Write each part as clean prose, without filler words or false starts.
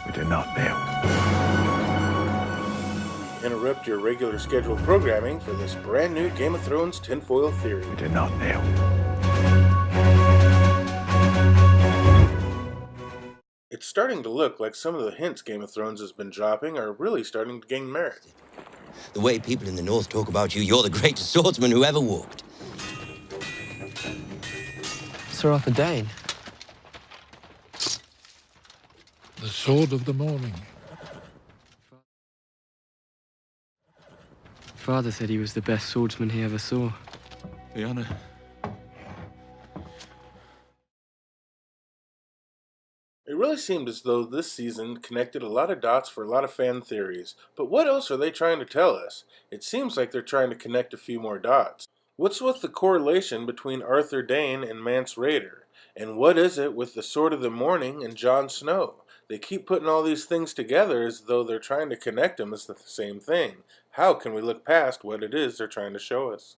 We do not kneel. Interrupt your regular scheduled programming for this brand new Game of Thrones tinfoil theory. We do not kneel. It's starting to look like some of the hints Game of Thrones has been dropping are really starting to gain merit. The way people in the North talk about you, you're the greatest swordsman who ever walked. Sir Arthur Dayne. The sword of the morning. Father said he was the best swordsman he ever saw. The honor. It really seemed as though this season connected a lot of dots for a lot of fan theories, but what else are they trying to tell us? It seems like they're trying to connect a few more dots. What's with the correlation between Arthur Dayne and Mance Rayder? And what is it with the Sword of the Morning and Jon Snow? They keep putting all these things together as though they're trying to connect them as the same thing. How can we look past what it is they're trying to show us?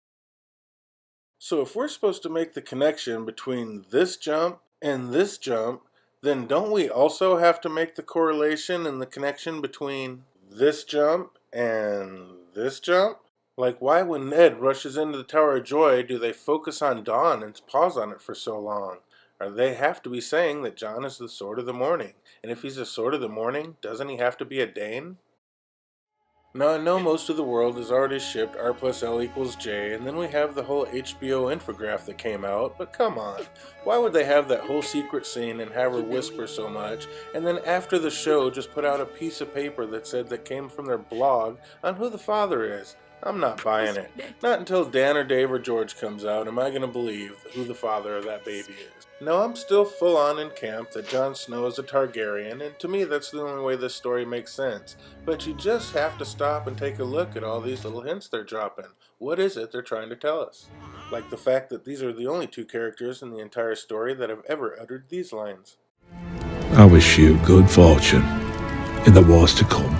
So if we're supposed to make the connection between this jump and this jump, then don't we also have to make the correlation and the connection between this jump and this jump? Like, why when Ned rushes into the Tower of Joy do they focus on Dawn and pause on it for so long? Or they have to be saying that Jon is the Sword of the Morning. And if he's the Sword of the Morning, doesn't he have to be a Dayne? Now, I know most of the world has already shipped R plus L equals J, and then we have the whole HBO infograph that came out, but come on. Why would they have that whole secret scene and have her whisper so much, and then after the show just put out a piece of paper that said that came from their blog on who the father is? I'm not buying it. Not until Dan or Dave or George comes out am I going to believe who the father of that baby is. No, I'm still full on in camp that Jon Snow is a Targaryen, and to me that's the only way this story makes sense. But you just have to stop and take a look at all these little hints they're dropping. What is it they're trying to tell us? Like the fact that these are the only two characters in the entire story that have ever uttered these lines. I wish you good fortune in the wars to come.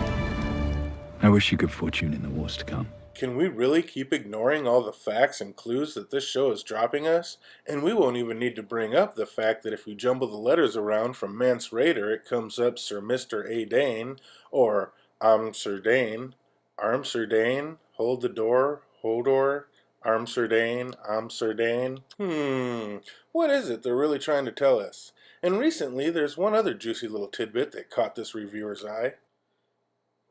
I wish you good fortune in the wars to come. Can we really keep ignoring all the facts and clues that this show is dropping us? And we won't even need to bring up the fact that if we jumble the letters around from Mance Rayder, it comes up Sir Mr. A. Dayne, or Sir Dayne, Sir Dayne, hold the door, Hodor, Sir Dayne, Sir Dayne. What is it they're really trying to tell us? And recently, there's one other juicy little tidbit that caught this reviewer's eye.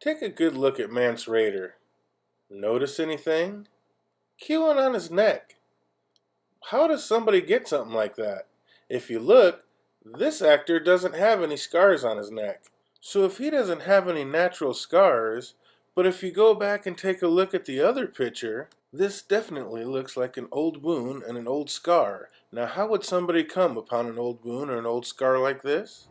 Take a good look at Mance Rayder. Notice anything? Queuing on his neck. How does somebody get something like that? If you look, this actor doesn't have any scars on his neck. So if he doesn't have any natural scars, but if you go back and take a look at the other picture, this definitely looks like an old wound and an old scar. Now how would somebody come upon an old wound or an old scar like this?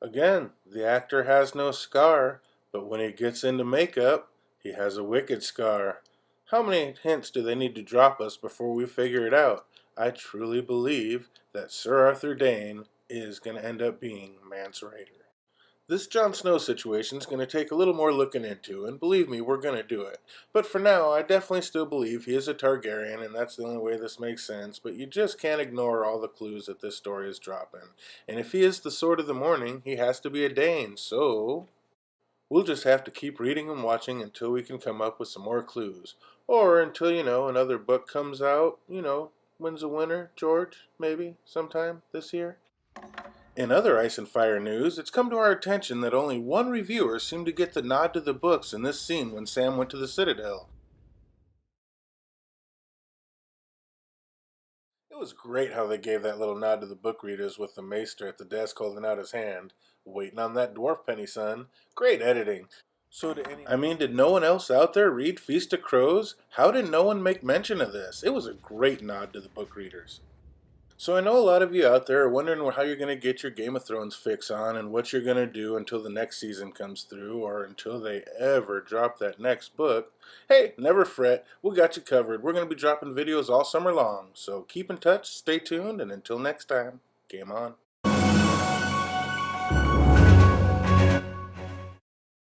Again, the actor has no scar, but when he gets into makeup, he has a wicked scar. How many hints do they need to drop us before we figure it out? I truly believe that Sir Arthur Dayne is going to end up being Mance Rayder. This Jon Snow situation is going to take a little more looking into, and believe me, we're going to do it. But for now, I definitely still believe he is a Targaryen, and that's the only way this makes sense, but you just can't ignore all the clues that this story is dropping. And if he is the Sword of the Morning, he has to be a Dayne, so we'll just have to keep reading and watching until we can come up with some more clues. Or until, another book comes out, when's the winner, George, maybe, sometime this year? In other Ice and Fire news, it's come to our attention that only one reviewer seemed to get the nod to the books in this scene when Sam went to the Citadel. It was great how they gave that little nod to the book readers with the maester at the desk holding out his hand. Waiting on that dwarf penny, son. Great editing. So did no one else out there read Feast of Crows? How did no one make mention of this? It was a great nod to the book readers. So I know a lot of you out there are wondering how you're going to get your Game of Thrones fix on and what you're going to do until the next season comes through or until they ever drop that next book. Hey, never fret. We got you covered. We're going to be dropping videos all summer long. So keep in touch, stay tuned, and until next time, game on.